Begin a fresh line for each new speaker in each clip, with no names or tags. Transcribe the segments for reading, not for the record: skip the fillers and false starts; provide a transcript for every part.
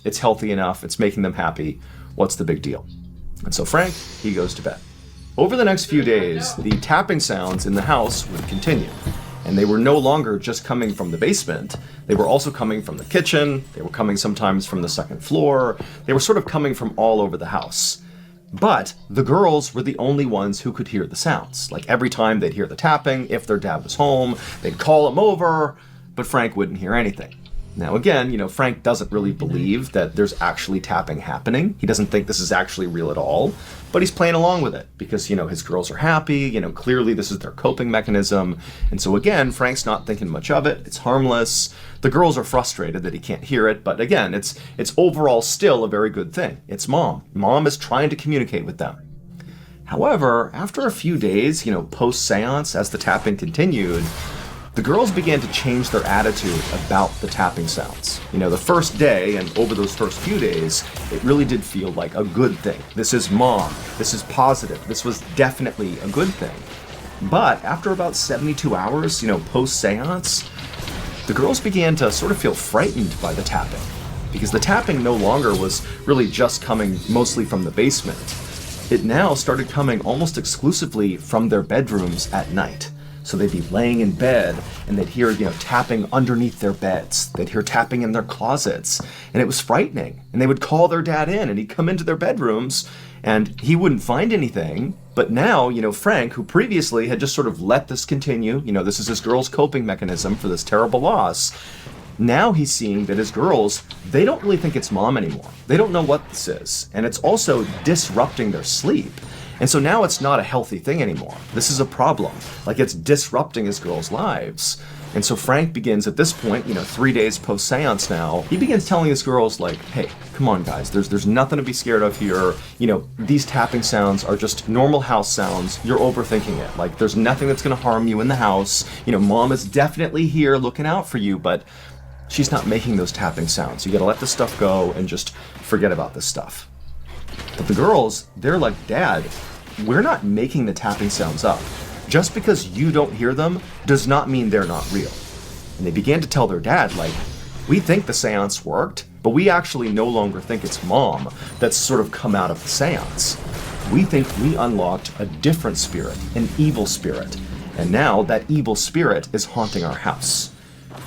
it's healthy enough, it's making them happy. What's the big deal? And so Frank, he goes to bed. Over the next few days, the tapping sounds in the house would continue. And they were no longer just coming from the basement. They were also coming from the kitchen. They were coming sometimes from the second floor. They were sort of coming from all over the house. But the girls were the only ones who could hear the sounds. Like every time they'd hear the tapping, if their dad was home, they'd call him over, but Frank wouldn't hear anything. Now again, Frank doesn't really believe that there's actually tapping happening. He doesn't think this is actually real at all, but he's playing along with it because, his girls are happy, clearly this is their coping mechanism. And so again, Frank's not thinking much of it. It's harmless. The girls are frustrated that he can't hear it, but again, it's overall still a very good thing. It's mom. Mom is trying to communicate with them. However, after a few days, post-seance, as the tapping continued, the girls began to change their attitude about the tapping sounds. The first day and over those first few days, it really did feel like a good thing. This is mom. This is positive. This was definitely a good thing. But after about 72 hours, post-seance, the girls began to sort of feel frightened by the tapping because the tapping no longer was really just coming mostly from the basement. It now started coming almost exclusively from their bedrooms at night. So they'd be laying in bed and they'd hear, tapping underneath their beds. They'd hear tapping in their closets. And it was frightening. And they would call their dad in and he'd come into their bedrooms and he wouldn't find anything. But now, Frank, who previously had just sort of let this continue, this is his girl's coping mechanism for this terrible loss. Now he's seeing that his girls, they don't really think it's mom anymore. They don't know what this is. And it's also disrupting their sleep. And so now it's not a healthy thing anymore. This is a problem. Like it's disrupting his girls' lives. And so Frank begins at this point, 3 days post-seance now, he begins telling his girls like, hey, come on guys, there's nothing to be scared of here. These tapping sounds are just normal house sounds. You're overthinking it. Like there's nothing that's gonna harm you in the house. Mom is definitely here looking out for you, but she's not making those tapping sounds. You gotta let this stuff go and just forget about this stuff. But the girls, they're like, Dad, we're not making the tapping sounds up. Just because you don't hear them does not mean they're not real. And they began to tell their dad, like, we think the seance worked, but we actually no longer think it's mom that's sort of come out of the seance. We think we unlocked a different spirit, an evil spirit. And now that evil spirit is haunting our house.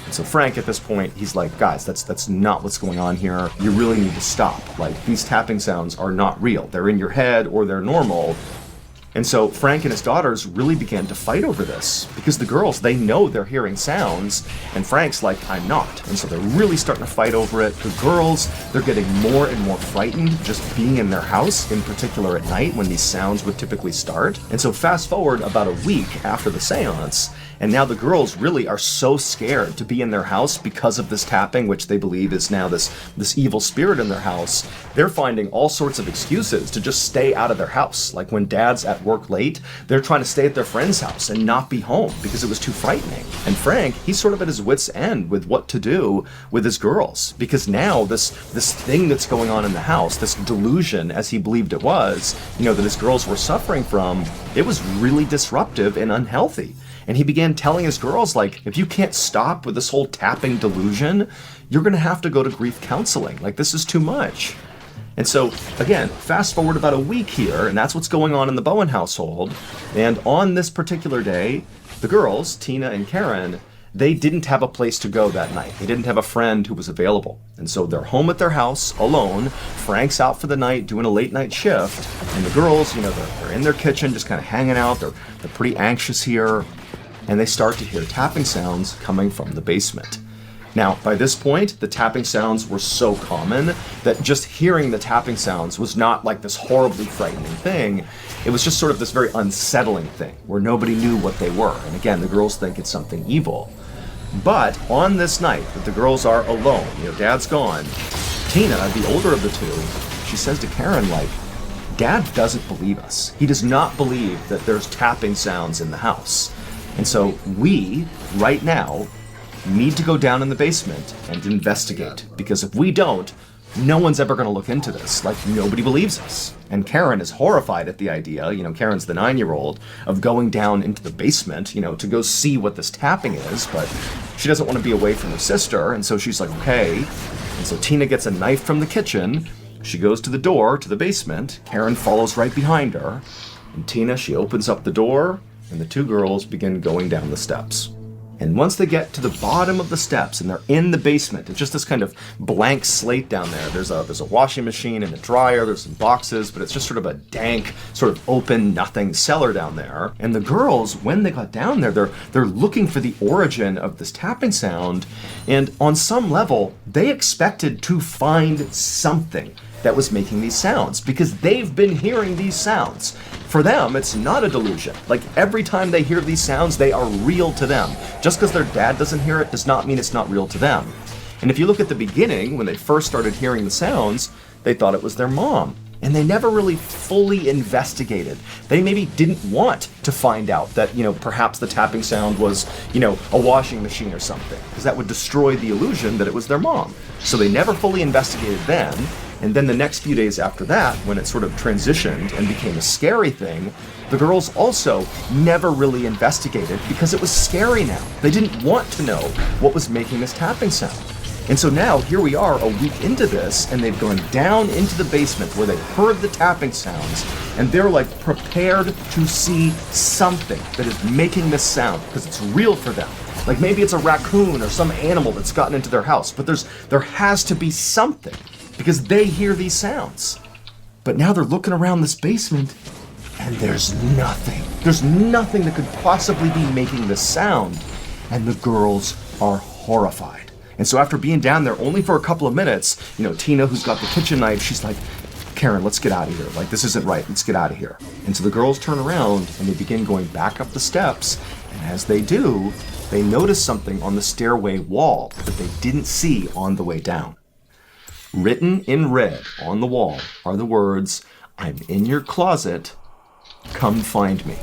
And so Frank, at this point, he's like, guys, that's not what's going on here. You really need to stop. Like, these tapping sounds are not real. They're in your head or they're normal. And so Frank and his daughters really began to fight over this because the girls, they know they're hearing sounds and Frank's like, I'm not. And so they're really starting to fight over it. The girls, they're getting more and more frightened just being in their house, in particular at night when these sounds would typically start. And so fast forward about a week after the seance, and now the girls really are so scared to be in their house because of this tapping, which they believe is now this evil spirit in their house. They're finding all sorts of excuses to just stay out of their house. Like when dad's at work late, they're trying to stay at their friend's house and not be home because it was too frightening. And Frank, he's sort of at his wit's end with what to do with his girls because now this thing that's going on in the house, this delusion as he believed it was, that his girls were suffering from, it was really disruptive and unhealthy. And he began telling his girls, like, if you can't stop with this whole tapping delusion, you're going to have to go to grief counseling. Like, this is too much. And so, again, fast forward about a week here, and that's what's going on in the Bowen household. And on this particular day, the girls, Tina and Karen, they didn't have a place to go that night. They didn't have a friend who was available. And so they're home at their house alone. Frank's out for the night doing a late night shift. And the girls, they're in their kitchen just kind of hanging out. They're pretty anxious here. And they start to hear tapping sounds coming from the basement. Now, by this point, the tapping sounds were so common that just hearing the tapping sounds was not like this horribly frightening thing. It was just sort of this very unsettling thing where nobody knew what they were. And again, the girls think it's something evil. But on this night that the girls are alone, dad's gone, Tina, the older of the two, she says to Karen, like, Dad doesn't believe us. He does not believe that there's tapping sounds in the house. And so we, right now, need to go down in the basement and investigate. Because if we don't, no one's ever going to look into this. Like, nobody believes us. And Karen is horrified at the idea, Karen's the 9-year-old, of going down into the basement, to go see what this tapping is. But she doesn't want to be away from her sister. And so she's like, okay. And so Tina gets a knife from the kitchen. She goes to the door to the basement. Karen follows right behind her. And Tina, she opens up the door, and the two girls begin going down the steps. And once they get to the bottom of the steps and they're in the basement, it's just this kind of blank slate down there. There's a washing machine and a dryer, there's some boxes, but it's just sort of a dank, sort of open, nothing cellar down there. And the girls, when they got down there, they're looking for the origin of this tapping sound. And on some level, they expected to find something that was making these sounds because they've been hearing these sounds. For them, it's not a delusion. Like every time they hear these sounds, they are real to them. Just because their dad doesn't hear it does not mean it's not real to them. And if you look at the beginning, when they first started hearing the sounds, they thought it was their mom. And they never really fully investigated. They maybe didn't want to find out that, perhaps the tapping sound was, a washing machine or something, because that would destroy the illusion that it was their mom. So they never fully investigated then. And then the next few days after that, when it sort of transitioned and became a scary thing, the girls also never really investigated because it was scary now. They didn't want to know what was making this tapping sound. And so now, here we are a week into this, and they've gone down into the basement where they've heard the tapping sounds, and they're like prepared to see something that is making this sound because it's real for them. Like maybe it's a raccoon or some animal that's gotten into their house, but there has to be something because they hear these sounds. But now they're looking around this basement, and there's nothing. There's nothing that could possibly be making this sound, and the girls are horrified. And so after being down there only for a couple of minutes, Tina, who's got the kitchen knife, she's like, Karen, let's get out of here. Like, this isn't right. Let's get out of here. And so the girls turn around and they begin going back up the steps. And as they do, they notice something on the stairway wall that they didn't see on the way down. Written in red on the wall are the words, "I'm in your closet, come find me."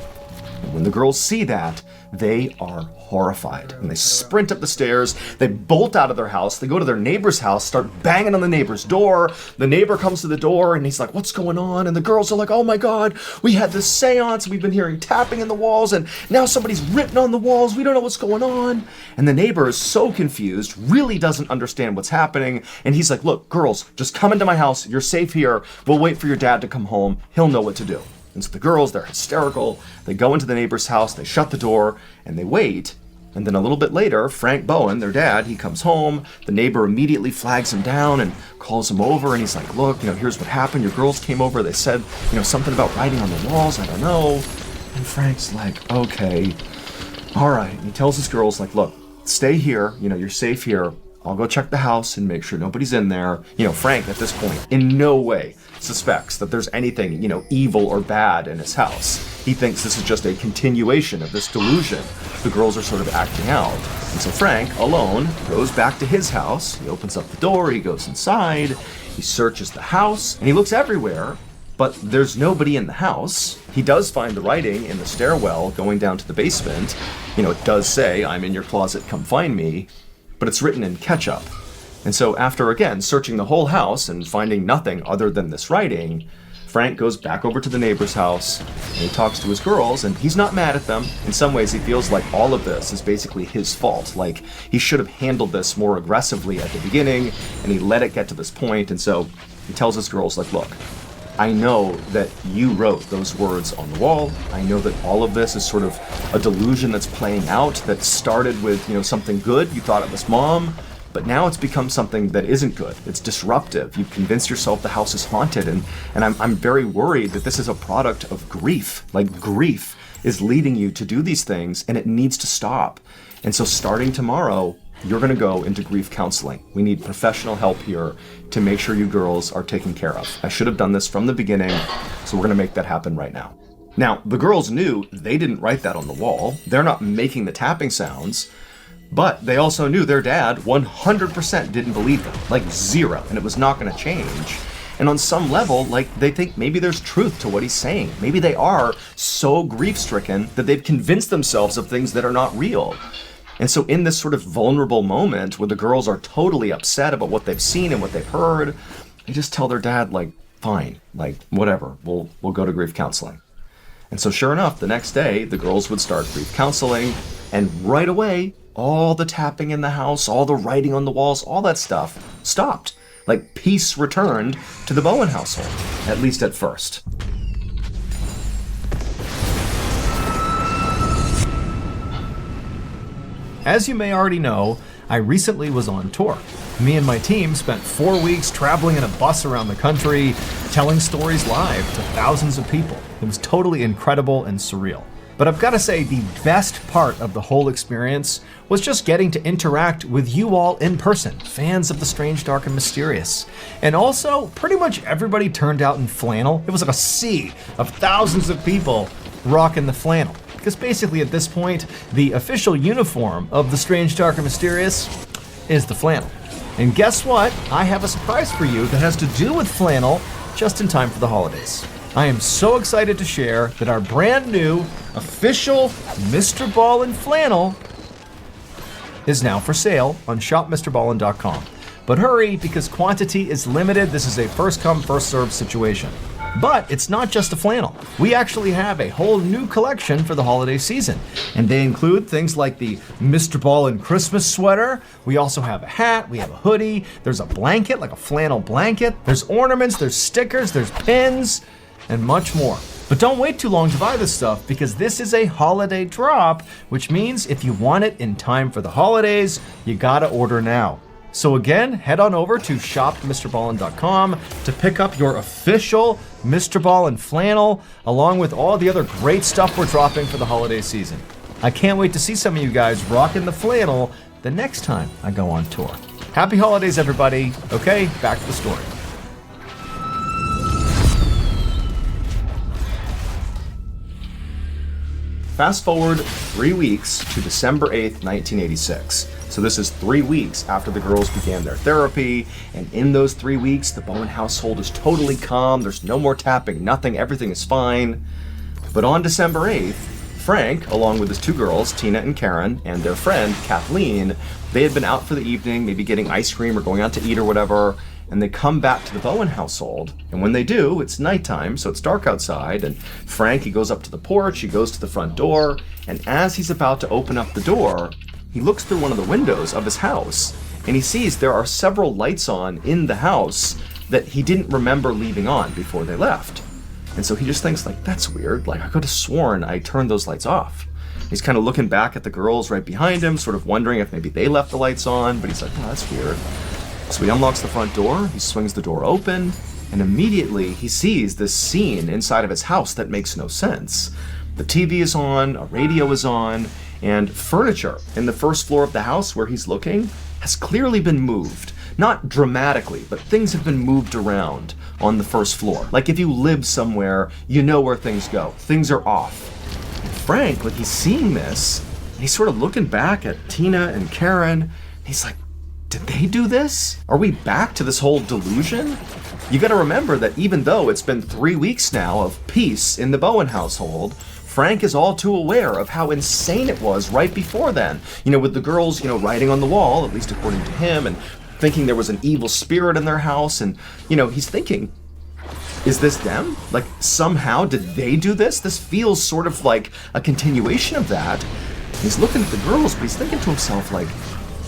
And when the girls see that, they are horrified. And they sprint up the stairs, they bolt out of their house, they go to their neighbor's house, start banging on the neighbor's door. The neighbor comes to the door and he's like, "What's going on?" And the girls are like, "Oh my God, we had this seance, we've been hearing tapping in the walls, and now somebody's written on the walls, we don't know what's going on." And the neighbor is so confused, really doesn't understand what's happening. And he's like, "Look, girls, just come into my house, you're safe here, we'll wait for your dad to come home, he'll know what to do." And so the girls, they're hysterical. They go into the neighbor's house, they shut the door, and they wait. And then a little bit later, Frank Bowen, their dad, he comes home. The neighbor immediately flags him down and calls him over. And he's like, "Look, here's what happened. Your girls came over. They said, something about writing on the walls. I don't know." And Frank's like, "Okay, all right." And he tells his girls, like, "Look, stay here. You're safe here. I'll go check the house and make sure nobody's in there." Frank, at this point, in no way suspects that there's anything, evil or bad in his house. He thinks this is just a continuation of this delusion the girls are sort of acting out. And so Frank, alone, goes back to his house. He opens up the door, he goes inside, he searches the house, and he looks everywhere, but there's nobody in the house. He does find the writing in the stairwell going down to the basement. It does say, "I'm in your closet, come find me," but it's written in ketchup. And so after, again, searching the whole house and finding nothing other than this writing, Frank goes back over to the neighbor's house and he talks to his girls, and he's not mad at them. In some ways, he feels like all of this is basically his fault. Like he should have handled this more aggressively at the beginning, and he let it get to this point. And so he tells his girls, like, "Look, I know that you wrote those words on the wall. I know that all of this is sort of a delusion that's playing out that started with, something good. You thought it was mom, but now it's become something that isn't good. It's disruptive. You've convinced yourself the house is haunted, and I'm very worried that this is a product of grief. Like grief is leading you to do these things, and it needs to stop. And so starting tomorrow, you're going to go into grief counseling. We need professional help here to make sure you girls are taken care of. I should have done this from the beginning, so we're going to make that happen right now." Now, the girls knew they didn't write that on the wall. They're not making the tapping sounds, but they also knew their dad 100% didn't believe them, like zero, and it was not going to change. And on some level, like, they think maybe there's truth to what he's saying. Maybe they are so grief-stricken that they've convinced themselves of things that are not real. And so in this sort of vulnerable moment where the girls are totally upset about what they've seen and what they've heard, they just tell their dad, like, "Fine, like, whatever, we'll go to grief counseling." And so sure enough, the next day, the girls would start grief counseling, and right away, all the tapping in the house, all the writing on the walls, all that stuff stopped. Like peace returned to the Bowen household, at least at first. As you may already know, I recently was on tour. Me and my team spent 4 weeks traveling in a bus around the country, telling stories live to thousands of people. It was totally incredible and surreal. But I've got to say, the best part of the whole experience was just getting to interact with you all in person, fans of the strange, dark, and mysterious. And also, pretty much everybody turned out in flannel. It was like a sea of thousands of people rocking the flannel. Because basically at this point, the official uniform of the strange, dark, and mysterious is the flannel. And guess what? I have a surprise for you that has to do with flannel just in time for the holidays. I am so excited to share that our brand new official Mr. Ballin flannel is now for sale on shopmrballin.com. But hurry, because quantity is limited. This is a first come, first served situation. But it's not just a flannel. We actually have a whole new collection for the holiday season. And they include things like the Mr. Ballin Christmas sweater. We also have a hat, we have a hoodie, there's a blanket, like a flannel blanket. There's ornaments, there's stickers, there's pins, and much more. But don't wait too long to buy this stuff, because this is a holiday drop, which means if you want it in time for the holidays, you gotta order now. So again, head on over to shopmrballin.com to pick up your official Mr. Ballin flannel, along with all the other great stuff we're dropping for the holiday season. I can't wait to see some of you guys rocking the flannel the next time I go on tour. Happy holidays, everybody. Okay, back to the story. Fast forward 3 weeks to December 8th, 1986. So this is 3 weeks after the girls began their therapy, and in those 3 weeks, the Bowen household is totally calm. There's no more tapping, nothing, everything is fine. But on December 8th, Frank, along with his 2 girls, Tina and Karen, and their friend, Kathleen, they had been out for the evening, maybe getting ice cream or going out to eat or whatever, and they come back to the Bowen household, and when they do, it's nighttime, so it's dark outside, and Frank, he goes up to the porch, he goes to the front door, and as he's about to open up the door, he looks through one of the windows of his house, and he sees there are several lights on in the house that he didn't remember leaving on before they left. And so he just thinks, like, that's weird, like, I could have sworn I turned those lights off. He's kind of looking back at the girls right behind him, sort of wondering if maybe they left the lights on, but he's like, oh, that's weird. So he unlocks the front door, he swings the door open, and immediately he sees this scene inside of his house that makes no sense. The TV is on, a radio is on, and furniture in the first floor of the house where he's looking has clearly been moved. Not dramatically, but things have been moved around on the first floor. Like if you live somewhere, you know where things go. Things are off. And Frank, like he's seeing this, and he's sort of looking back at Tina and Karen, and he's like, did they do this? Are we back to this whole delusion? You gotta remember that even though it's been 3 weeks now of peace in the Bowen household, Frank is all too aware of how insane it was right before then. You know, with the girls, you know, writing on the wall, at least according to him, and thinking there was an evil spirit in their house, and, you know, he's thinking, is this them? Like, somehow did they do this? This feels sort of like a continuation of that. He's looking at the girls, but he's thinking to himself, like,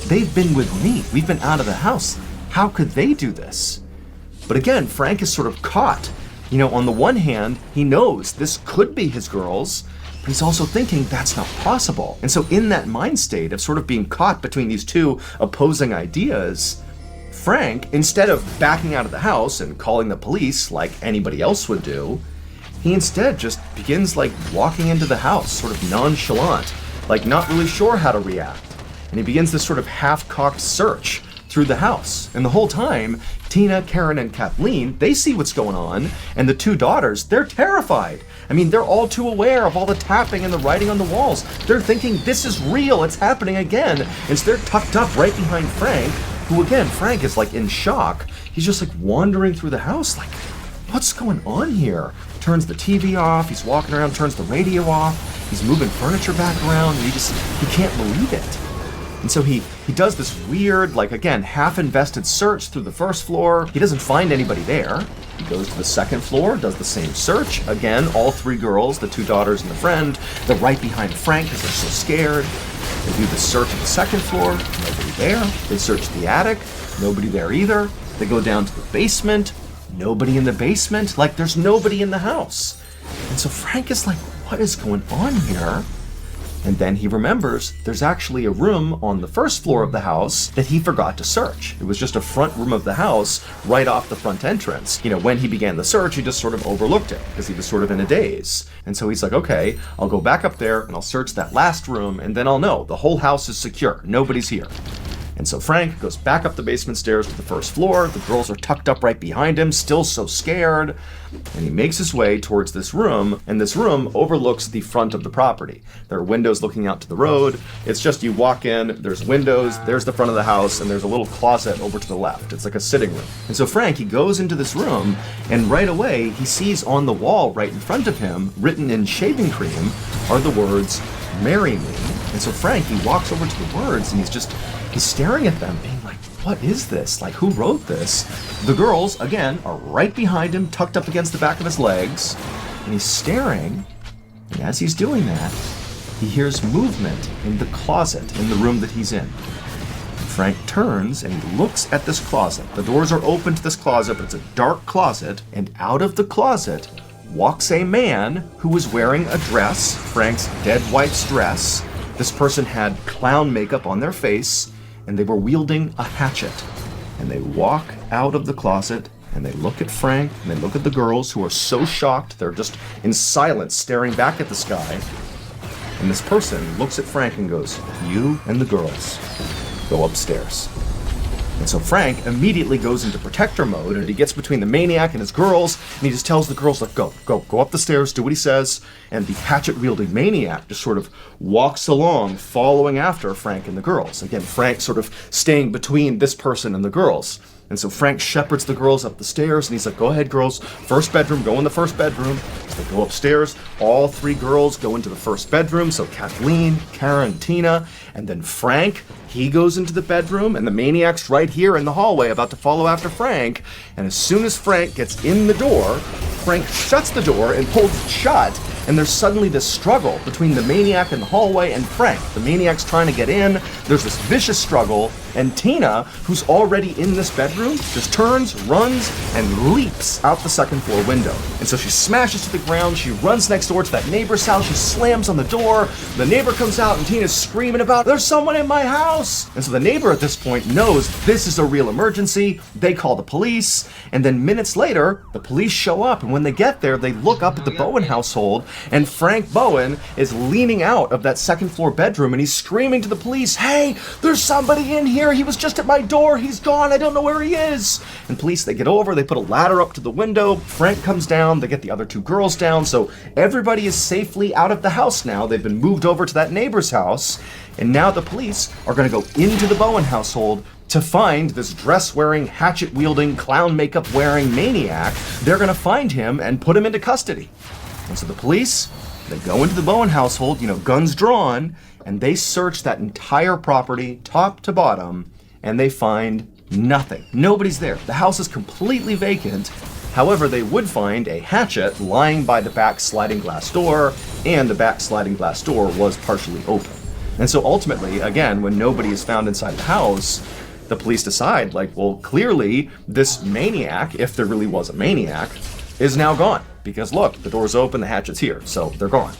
they've been with me. We've been out of the house. How could they do this? But again, Frank is sort of caught. You know, on the one hand, he knows this could be his girls, but he's also thinking that's not possible. And so in that mind state of sort of being caught between these two opposing ideas, Frank, instead of backing out of the house and calling the police like anybody else would do, he instead just begins like walking into the house, sort of nonchalant, like not really sure how to react. And he begins this sort of half-cocked search through the house. And the whole time, Tina, Karen, and Kathleen, they see what's going on, and the 2 daughters, they're terrified. I mean, they're all too aware of all the tapping and the writing on the walls. They're thinking, this is real, it's happening again. And so they're tucked up right behind Frank, who again, Frank is like in shock. He's just like wandering through the house, like, what's going on here? Turns the TV off, he's walking around, turns the radio off, he's moving furniture back around, and he can't believe it. And so he does this weird, like, again, half-invested search through the first floor. He doesn't find anybody there. He goes to the second floor, does the same search. Again, all three girls, the two daughters and the friend, they're right behind Frank because they're so scared. They do the search on the second floor, nobody there. They search the attic, nobody there either. They go down to the basement, nobody in the basement. Like, there's nobody in the house. And so Frank is like, what is going on here? And then he remembers there's actually a room on the first floor of the house that he forgot to search. It was just a front room of the house right off the front entrance. You know, when he began the search, he just sort of overlooked it because he was sort of in a daze. And so he's like, okay, I'll go back up there and I'll search that last room and then I'll know the whole house is secure. Nobody's here. And so Frank goes back up the basement stairs to the first floor. The girls are tucked up right behind him, still so scared. And he makes his way towards this room, and this room overlooks the front of the property. There are windows looking out to the road. It's just you walk in, there's windows, there's the front of the house, and there's a little closet over to the left. It's like a sitting room. And so Frank, he goes into this room, and right away, he sees on the wall right in front of him, written in shaving cream, are the words, "Marry me." And so Frank, he walks over to the words, and he's staring at them, being like, what is this? Like, who wrote this? The girls, again, are right behind him, tucked up against the back of his legs, and he's staring, and as he's doing that, he hears movement in the closet in the room that he's in. Frank turns and he looks at this closet. The doors are open to this closet, but it's a dark closet, and out of the closet walks a man who was wearing a dress, Frank's dead wife's dress. This person had clown makeup on their face, and they were wielding a hatchet. And they walk out of the closet, and they look at Frank, and they look at the girls who are so shocked, they're just in silence, staring back at the sky. And this person looks at Frank and goes, "You and the girls go upstairs." And so Frank immediately goes into protector mode, and he gets between the maniac and his girls, and he just tells the girls, like, go up the stairs, do what he says. And the hatchet-wielding maniac just sort of walks along, following after Frank and the girls. Again, Frank sort of staying between this person and the girls. And so Frank shepherds the girls up the stairs, and he's like, go ahead, girls, first bedroom, go in the first bedroom. So they go upstairs, all three girls go into the first bedroom, so Kathleen, Kara, and Tina, and then Frank, he goes into the bedroom, and the maniac's right here in the hallway about to follow after Frank, and as soon as Frank gets in the door, Frank shuts the door and pulls it shut, and there's suddenly this struggle between the maniac in the hallway and Frank. The maniac's trying to get in, there's this vicious struggle, and Tina, who's already in this bedroom, just turns, runs, and leaps out the second floor window. And so she smashes to the ground, she runs next door to that neighbor's house, she slams on the door, the neighbor comes out and Tina's screaming about, "There's someone in my house!" And so the neighbor at this point knows this is a real emergency, they call the police, and then minutes later, the police show up, and when they get there, they look up at the Bowen household, and Frank Bowen is leaning out of that second floor bedroom, and he's screaming to the police, "Hey, there's somebody in here! He was just at my door! He's gone! I don't know where he is!" And police, they get over, they put a ladder up to the window, Frank comes down, they get the other two girls down, so everybody is safely out of the house now. They've been moved over to that neighbor's house, and now the police are going to go into the Bowen household to find this dress-wearing, hatchet-wielding, clown makeup-wearing maniac. They're going to find him and put him into custody. And so the police, they go into the Bowen household, guns drawn, and they search that entire property, top to bottom, and they find nothing. Nobody's there. The house is completely vacant. However, they would find a hatchet lying by the back sliding glass door, and the back sliding glass door was partially open. And so ultimately, again, when nobody is found inside the house, the police decide, clearly this maniac, if there really was a maniac, is now gone. Because look, the door's open, the hatchet's here, so they're gone.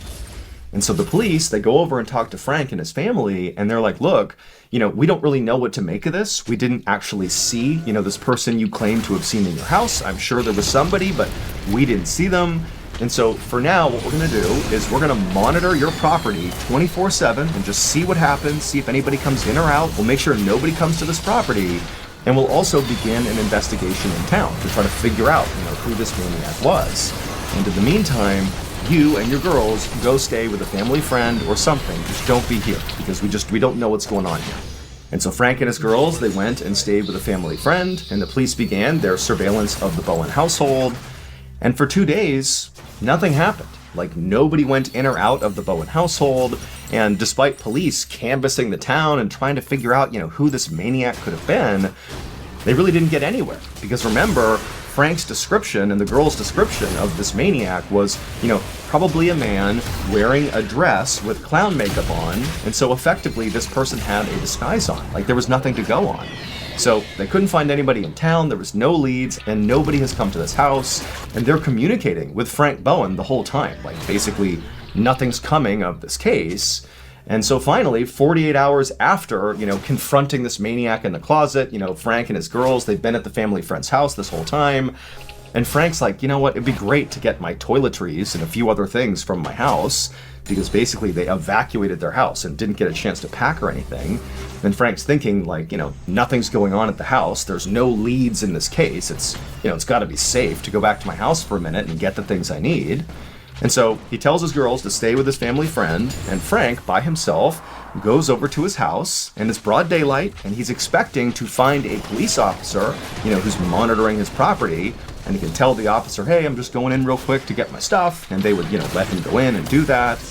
And so the police, they go over and talk to Frank and his family, and they're like, look, we don't really know what to make of this. We didn't actually see, this person you claim to have seen in your house. I'm sure there was somebody, but we didn't see them. And so for now, what we're going to do is we're going to monitor your property 24/7 and just see what happens, see if anybody comes in or out. We'll make sure nobody comes to this property, and we'll also begin an investigation in town to try to figure out, who this maniac was. And in the meantime, you and your girls go stay with a family friend or something. Just don't be here, because we don't know what's going on here. And so Frank and his girls, they went and stayed with a family friend, and the police began their surveillance of the Bowen household. And for 2 days, nothing happened. Like, nobody went in or out of the Bowen household, and despite police canvassing the town and trying to figure out, who this maniac could have been, they really didn't get anywhere. Because remember, Frank's description and the girl's description of this maniac was, probably a man wearing a dress with clown makeup on, and so effectively this person had a disguise on. Like, there was nothing to go on. So they couldn't find anybody in town, there was no leads, and nobody has come to this house, and they're communicating with Frank Bowen the whole time. Like, basically, nothing's coming of this case. And so finally, 48 hours after, confronting this maniac in the closet, Frank and his girls, they've been at the family friend's house this whole time. And Frank's like, you know what, it'd be great to get my toiletries and a few other things from my house, because basically they evacuated their house and didn't get a chance to pack or anything. And Frank's thinking, like, nothing's going on at the house. There's no leads in this case. It's got to be safe to go back to my house for a minute and get the things I need. And so he tells his girls to stay with his family friend, and Frank, by himself, goes over to his house, and it's broad daylight, and he's expecting to find a police officer, who's monitoring his property, and he can tell the officer, hey, I'm just going in real quick to get my stuff, and they would, let him go in and do that.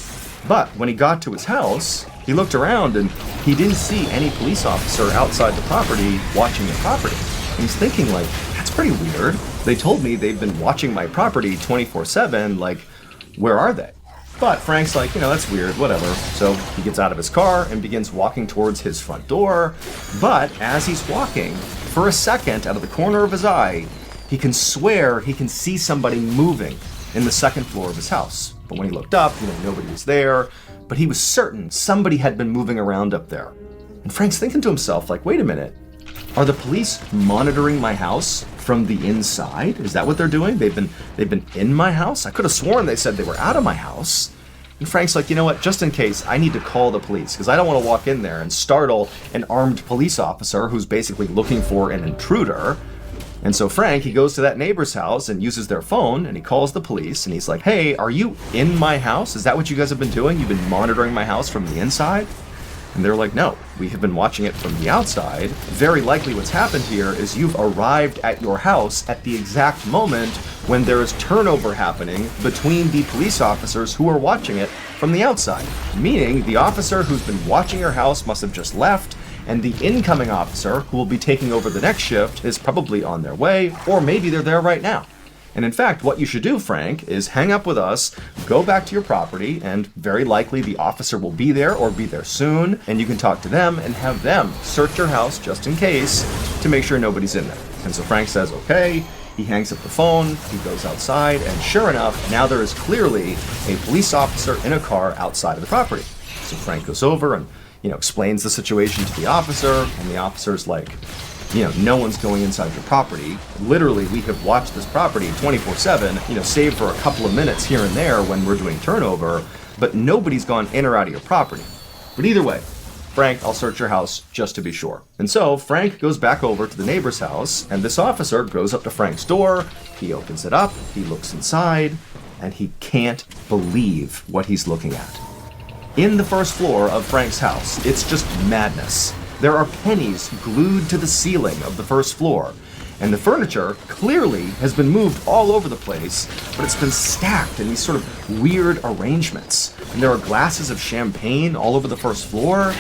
But when he got to his house, he looked around, and he didn't see any police officer outside the property watching the property. And he's thinking, like, that's pretty weird. They told me they've been watching my property 24/7, like, where are they? But Frank's like, that's weird, whatever. So he gets out of his car and begins walking towards his front door. But as he's walking, for a second, out of the corner of his eye, he can swear he can see somebody moving in the second floor of his house. But when he looked up, nobody was there. But he was certain somebody had been moving around up there. And Frank's thinking to himself, like, wait a minute. Are the police monitoring my house from the inside? Is that what they're doing? They've been in my house? I could have sworn they said they were out of my house. And Frank's like, you know what, just in case, I need to call the police, because I don't want to walk in there and startle an armed police officer who's basically looking for an intruder. And so Frank, he goes to that neighbor's house and uses their phone, and he calls the police, and he's like, hey, are you in my house? Is that what you guys have been doing? You've been monitoring my house from the inside? And they're like, no, we have been watching it from the outside. Very likely what's happened here is you've arrived at your house at the exact moment when there is turnover happening between the police officers who are watching it from the outside. Meaning the officer who's been watching your house must have just left, and the incoming officer who will be taking over the next shift is probably on their way, or maybe they're there right now. And in fact, what you should do, Frank, is hang up with us, go back to your property, and very likely the officer will be there or be there soon, and you can talk to them and have them search your house just in case to make sure nobody's in there. And so Frank says, okay, he hangs up the phone, he goes outside, and sure enough, now there is clearly a police officer in a car outside of the property. So Frank goes over and, explains the situation to the officer, and the officer's like, no one's going inside your property. Literally, we have watched this property 24/7, save for a couple of minutes here and there when we're doing turnover, but nobody's gone in or out of your property. But either way, Frank, I'll search your house just to be sure. And so Frank goes back over to the neighbor's house, and this officer goes up to Frank's door, he opens it up, he looks inside, and he can't believe what he's looking at. In the first floor of Frank's house, it's just madness. There are pennies glued to the ceiling of the first floor, and the furniture clearly has been moved all over the place, but it's been stacked in these sort of weird arrangements. And there are glasses of champagne all over the first floor,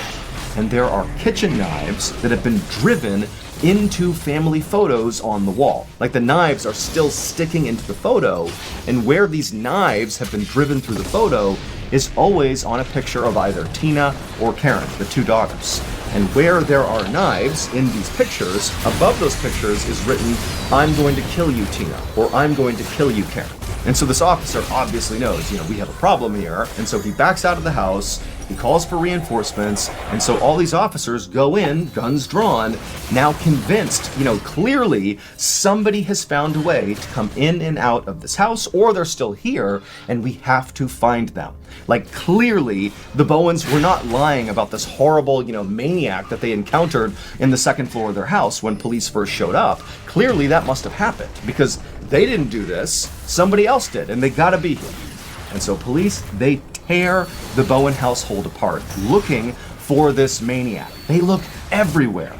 and there are kitchen knives that have been driven into family photos on the wall. Like, the knives are still sticking into the photo, and where these knives have been driven through the photo is always on a picture of either Tina or Karen, the two daughters. And where there are knives in these pictures, above those pictures is written, I'm going to kill you, Tina, or I'm going to kill you, Karen. And so this officer obviously knows, we have a problem here, and so he backs out of the house, he calls for reinforcements, and so all these officers go in, guns drawn, now convinced, clearly somebody has found a way to come in and out of this house, or they're still here, and we have to find them. Like, clearly, the Bowens were not lying about this horrible, maniac that they encountered in the second floor of their house when police first showed up. Clearly, that must have happened, because they didn't do this, somebody else did, and they gotta be here. And so police, they tear the Bowen household apart, looking for this maniac. They look everywhere,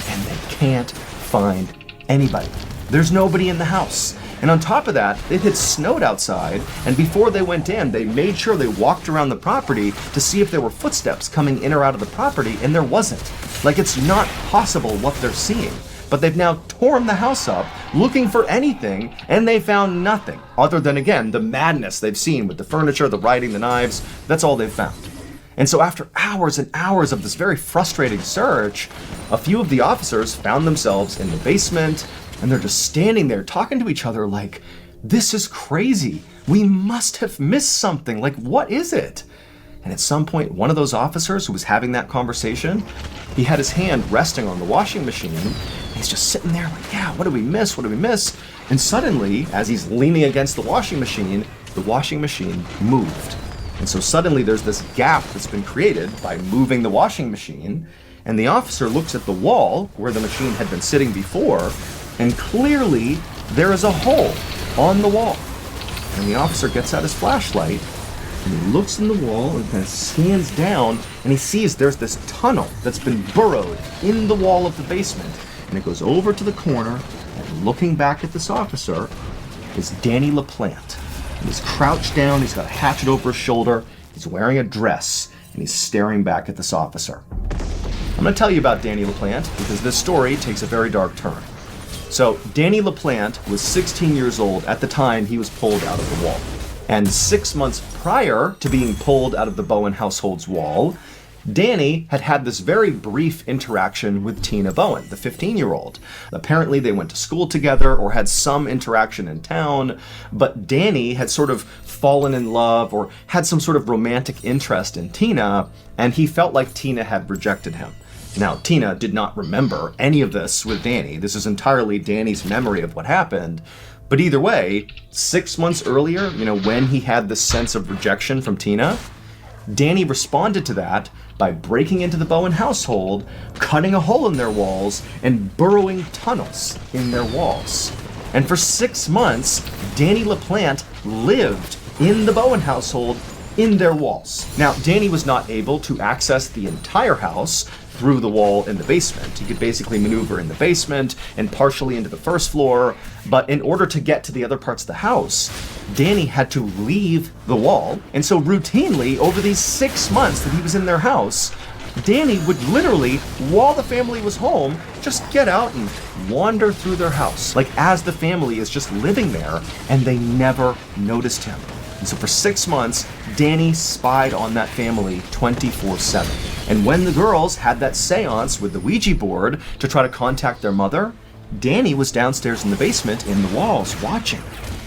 and they can't find anybody. There's nobody in the house. And on top of that, it had snowed outside, and before they went in, they made sure they walked around the property to see if there were footsteps coming in or out of the property, and there wasn't. Like, it's not possible what they're seeing. But they've now torn the house up, looking for anything, and they found nothing. Other than, again, the madness they've seen with the furniture, the writing, the knives. That's all they've found. And so after hours and hours of this very frustrating search, a few of the officers found themselves in the basement, and they're just standing there talking to each other like, this is crazy. We must have missed something. Like, what is it? And at some point, one of those officers who was having that conversation, he had his hand resting on the washing machine, and he's just sitting there like, yeah, what did we miss? What did we miss? And suddenly, as he's leaning against the washing machine moved. And so suddenly there's this gap that's been created by moving the washing machine, and the officer looks at the wall where the machine had been sitting before, and clearly there is a hole on the wall. And the officer gets out his flashlight, and he looks in the wall and kind of scans down, and he sees there's this tunnel that's been burrowed in the wall of the basement. And it goes over to the corner, and looking back at this officer is Danny LaPlante. And he's crouched down, he's got a hatchet over his shoulder, he's wearing a dress, and he's staring back at this officer. I'm going to tell you about Danny LaPlante because this story takes a very dark turn. So, Danny LaPlante was 16 years old at the time he was pulled out of the wall. And 6 months prior to being pulled out of the Bowen household's wall, Danny had had this very brief interaction with Tina Bowen, the 15-year-old. Apparently they went to school together or had some interaction in town, but Danny had sort of fallen in love or had some sort of romantic interest in Tina, and he felt like Tina had rejected him. Now, Tina did not remember any of this with Danny. This is entirely Danny's memory of what happened. But either way, 6 months earlier, when he had this sense of rejection from Tina, Danny responded to that by breaking into the Bowen household, cutting a hole in their walls, and burrowing tunnels in their walls. And for 6 months, Danny LaPlante lived in the Bowen household in their walls. Now, Danny was not able to access the entire house through the wall in the basement. He could basically maneuver in the basement and partially into the first floor, but in order to get to the other parts of the house, Danny had to leave the wall. And so routinely, over these 6 months that he was in their house, Danny would literally, while the family was home, just get out and wander through their house, like as the family is just living there, and they never noticed him. And so for 6 months, Danny spied on that family 24/7. And when the girls had that seance with the Ouija board to try to contact their mother, Danny was downstairs in the basement in the walls watching.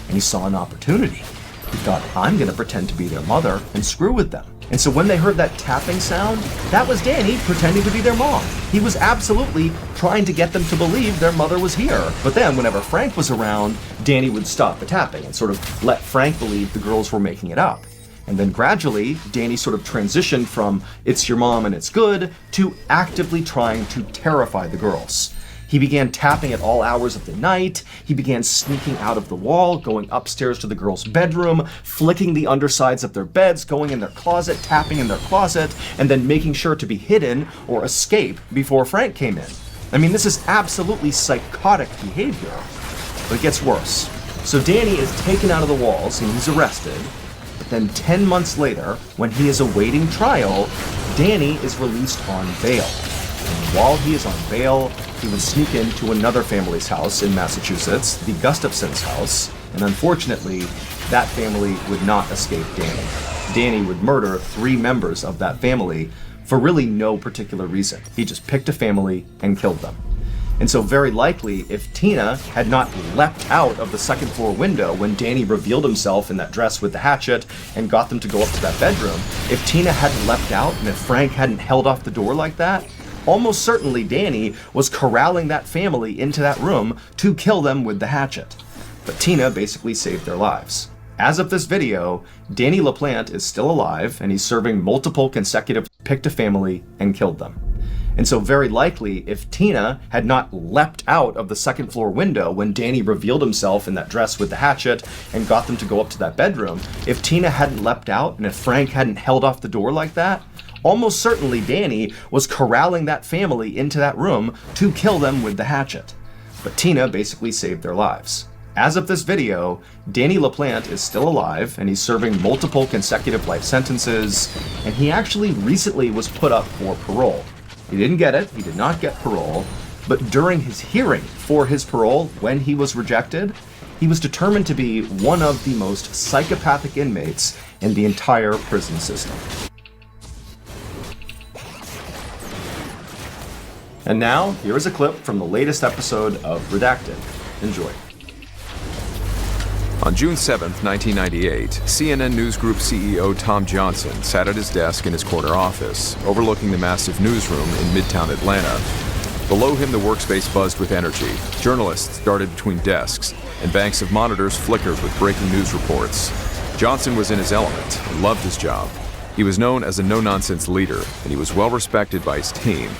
And he saw an opportunity. He thought, I'm going to pretend to be their mother and screw with them. And so when they heard that tapping sound, that was Danny pretending to be their mom. He was absolutely trying to get them to believe their mother was here. But then whenever Frank was around, Danny would stop the tapping and sort of let Frank believe the girls were making it up. And then gradually, Danny sort of transitioned from it's your mom and it's good to actively trying to terrify the girls. He began tapping at all hours of the night. He began sneaking out of the wall, going upstairs to the girls' bedroom, flicking the undersides of their beds, going in their closet, tapping in their closet, and then making sure to be hidden or escape before Frank came in. I mean, this is absolutely psychotic behavior, but it gets worse. So Danny is taken out of the walls and he's arrested. But then 10 months later, when he is awaiting trial, Danny is released on bail. And while he is on bail, he would sneak into another family's house in Massachusetts, the Gustafsons' house, and unfortunately, that family would not escape Danny. Danny would murder 3 members of that family for really no particular reason. He just picked a family and killed them. And so very likely, if Tina had not leapt out of the second floor window when Danny revealed himself in that dress with the hatchet and got them to go up to that bedroom, if Tina hadn't leapt out and if Frank hadn't held off the door like that, almost certainly Danny was corralling that family into that room to kill them with the hatchet. But Tina basically saved their lives. As of this video, Danny LaPlante is still alive and he's serving multiple consecutive picked a family and killed them. And so very likely, if Tina had not leapt out of the second floor window when Danny revealed himself in that dress with the hatchet and got them to go up to that bedroom, if Tina hadn't leapt out and if Frank hadn't held off the door like that, almost certainly Danny was corralling that family into that room to kill them with the hatchet. But Tina basically saved their lives. As of this video, Danny LaPlante is still alive and he's serving multiple consecutive life sentences, and he actually recently was put up for parole. He didn't get it, he did not get parole, but during his hearing for his parole, when he was rejected, he was determined to be one of the most psychopathic inmates in the entire prison system. And now, here is a clip from the latest episode of Redacted. Enjoy.
On June 7, 1998, CNN News Group CEO Tom Johnson sat at his desk in his corner office, overlooking the massive newsroom in Midtown Atlanta. Below him, the workspace buzzed with energy. Journalists darted between desks, and banks of monitors flickered with breaking news reports. Johnson was in his element and loved his job. He was known as a no-nonsense leader, and he was well respected by his team.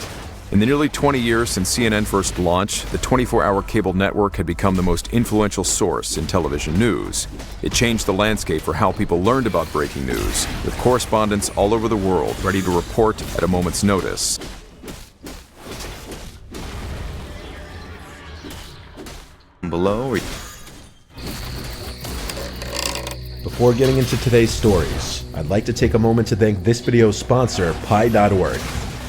In the nearly 20 years since CNN first launched, the 24-hour cable network had become the most influential source in television news. It changed the landscape for how people learned about breaking news, with correspondents all over the world ready to report at a moment's notice.
Below. Before getting into today's stories, I'd like to take a moment to thank this video's sponsor, Pi.org.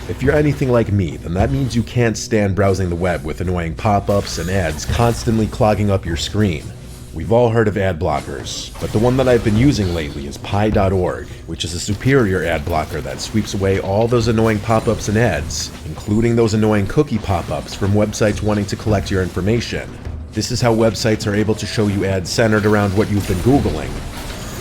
If you're anything like me, then that means you can't stand browsing the web with annoying pop-ups and ads constantly clogging up your screen. We've all heard of ad blockers, but the one that I've been using lately is Pi.org, which is a superior ad blocker that sweeps away all those annoying pop-ups and ads, including those annoying cookie pop-ups from websites wanting to collect your information. This is how websites are able to show you ads centered around what you've been Googling.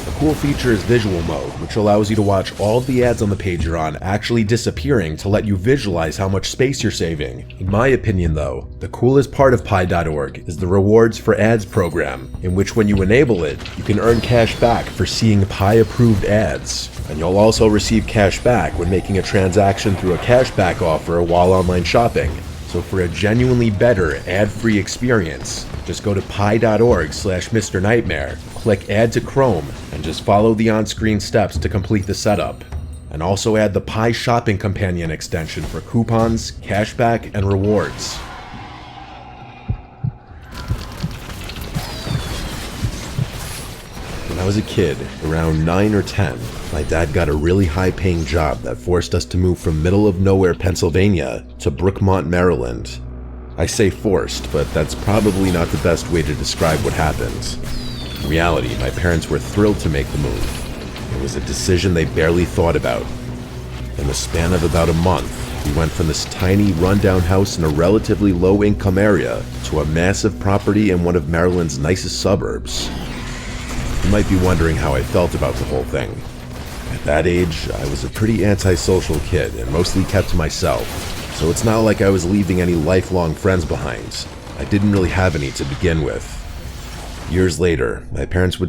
A cool feature is visual mode, which allows you to watch all of the ads on the page you're on actually disappearing to let you visualize how much space you're saving. In my opinion though, the coolest part of Pi.org is the Rewards for Ads program, in which when you enable it, you can earn cash back for seeing Pi-approved ads. And you'll also receive cash back when making a transaction through a cashback offer while online shopping. So for a genuinely better ad-free experience, just go to pi.org/Mr. Nightmare, click Add to Chrome, and just follow the on-screen steps to complete the setup. And also add the Pi Shopping Companion extension for coupons, cashback, and rewards. When I was a kid, around 9 or 10, my dad got a really high-paying job that forced us to move from middle-of-nowhere Pennsylvania to Brookmont, Maryland. I say forced, but that's probably not the best way to describe what happened. In reality, my parents were thrilled to make the move. It was a decision they barely thought about. In the span of about a month, we went from this tiny, rundown house in a relatively low-income area to a massive property in one of Maryland's nicest suburbs. You might be wondering how I felt about the whole thing. At that age, I was a pretty antisocial kid and mostly kept to myself, so it's not like I was leaving any lifelong friends behind. I didn't really have any to begin with. Years later, my parents would